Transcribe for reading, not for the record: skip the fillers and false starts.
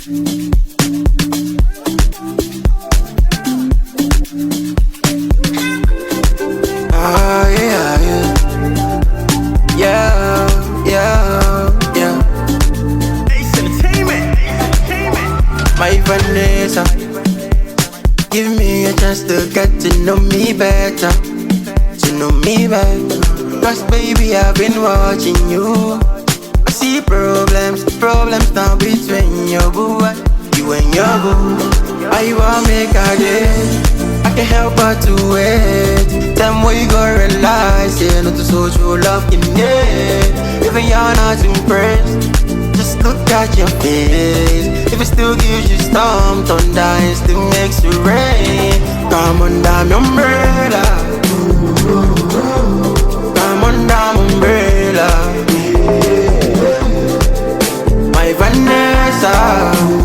Ah, yeah, yeah. Yeah, yeah, yeah. Ace Entertainment. My Vanessa, give me a chance to get to know me better. To know me better. Cause baby, I've been watching you. I see problems down between your boo. You and your boo. I want make a day. I can't help but to wait. Time we go realize, yeah, not to show true love in it. Even you're not impressed, just look at your face. If it still gives you storm, thunder, and still makes it rain. Come under my umbrella. Come under my umbrella. My Vanessa.